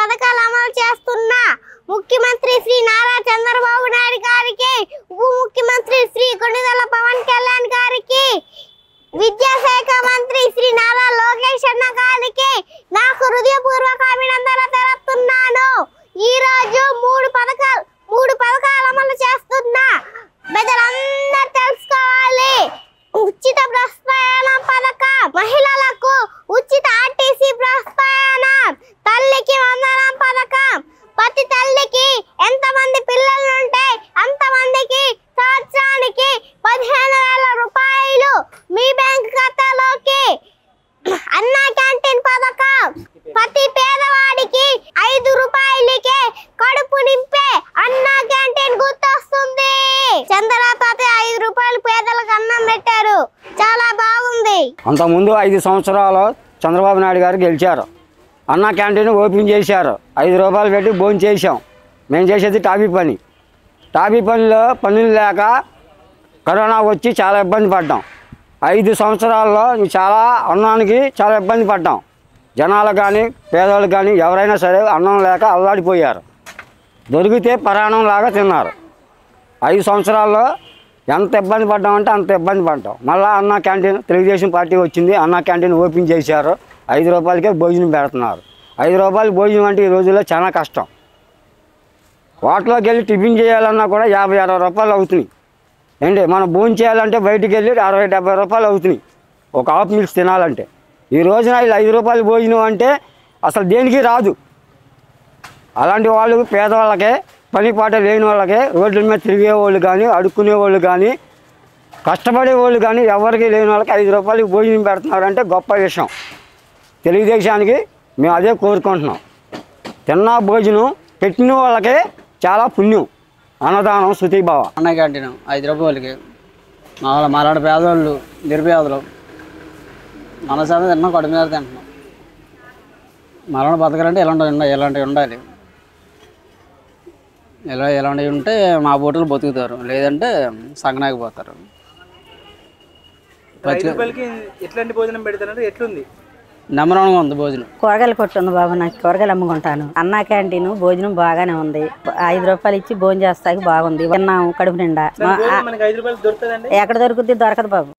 పథకాలు అమలు చేస్తున్న ముఖ్యమంత్రి శ్రీ నారా చంద్రబాబు నాయుడు గారికి, ఉప ముఖ్యమంత్రి శ్రీ కొణిదెల పవన్ కళ్యాణ్ గారికి, విద్యాశాఖ మంత్రి శ్రీ నారా లోకేష్ అన్న గారికి నాకు హృదయపూర్వక అభినందనలు తెలుపుతున్నాను. ఈ రోజు మూడు పథకాలు అమలు చేస్తున్నా ప్రజలందరూ తెలుసుకోవాలి. ఉచిత బస్ ప్రయాణం పథకం, మహిళలకు ఉచిత ఆర్టీసీ బస్ ప్రయాణం, తల్లికి వందనం పథకం. ప్రతి తల్లికి ఎంతమంది పిల్లలు ఉంటే అంతమందికి సంవత్సరానికి 15,000 రూపాయలు మీ బ్యాంక్ ఖాతాలోకి. అన్న క్యాంటీన్ పథకం, ప్రతి పేదవాడికి 5 రూపాయలకే కడుపు నింపే అన్న క్యాంటీన్ గుర్తొస్తుంది. చంద్రబాబు 5 రూపాయలు పేదలకు అన్నం పెట్టారు, చాలా బాగుంది. అంతకుముందు 5 సంవత్సరాలు చంద్రబాబు నాయుడు గారు గెలిచారు. అన్న క్యాంటీన్ ఓపెన్ చేశారు. 5 రూపాయలు పెట్టి భోజనం చేసాం. మేము చేసేది టాపీ పని. టాపీ పనిలో పనులు లేక కరోనా వచ్చి చాలా ఇబ్బంది పడ్డాం. 5 సంవత్సరాల్లో చాలా అన్నానికి చాలా ఇబ్బంది పడ్డాం. జనాలు కానీ పేదవాళ్ళు కానీ ఎవరైనా సరే అన్నం లేక అల్లాడిపోయారు. దొరికితే పరాణం లాగా తిన్నారు. 5 సంవత్సరాల్లో ఎంత ఇబ్బంది పడ్డామంటే అంత ఇబ్బంది పడ్డాం. మళ్ళీ అన్న క్యాంటీన్ తెలుగుదేశం పార్టీ వచ్చింది. అన్న క్యాంటీన్ ఓపెన్ చేశారు. 5 రూపాయలకే భోజనం పెడుతున్నారు. 5 రూపాయలు భోజనం అంటే ఈ రోజుల్లో చాలా కష్టం. హోటల్లోకి వెళ్ళి టిఫిన్ చేయాలన్నా కూడా 50-60 రూపాయలు అవుతున్నాయి. ఏంటి మనం భోజనం చేయాలంటే బయటికి వెళ్ళి 60-70 రూపాయలు అవుతున్నాయి ఒక హాఫ్ మీల్స్ తినాలంటే. ఈ రోజున 5 రూపాయలు భోజనం అంటే అసలు దేనికి రాదు. అలాంటి వాళ్ళు పేదవాళ్ళకే, పని పాట లేని వాళ్ళకే, రోడ్ల మీద తిరిగే వాళ్ళు కానీ, అడుక్కునే వాళ్ళు కానీ, కష్టపడే వాళ్ళు కానీ ఎవరికి లేని వాళ్ళకి 5 రూపాయలకి భోజనం పెడుతున్నారంటే గొప్ప విషయం. తెలుగుదేశానికి మేము అదే కోరుకుంటున్నాం. తిన్న భోజనం పెట్టిన వాళ్ళకే చాలా పుణ్యం. అన్నదానం శృతిభావ. అన్న క్యాంటీన్ 5 రూపాయలకి మాలాంటి పేదవాళ్ళు, నిరుపేదలు మన శాతం తిన్నాం, కడుపు మీద తింటున్నాం. మరణ బతకాలంటే ఇలాంటివి ఉండాలి. ఇలాంటివి ఉంటే మా బోటులు బతుకుతారు, లేదంటే సంగనాగిపోతారు. ఎట్లాంటి భోజనం పెడతారంటే ఎట్లుంది? నెంబర్ 1గా ఉంది భోజనం. కూరగాయలు కొట్టుంది బాబు, నాకు కూరగాయలు అమ్ముకుంటాను. అన్నా క్యాంటీన్ భోజనం బాగానే ఉంది. 5 రూపాయలు ఇచ్చి భోజనం చేస్తాకి బాగుంది. విన్నాము కడుపు నిండా. మనకి 5 రూపాయలు దొరుకుతుందండి? ఎక్కడ దొరుకుద్ది? దొరకదు బాబు.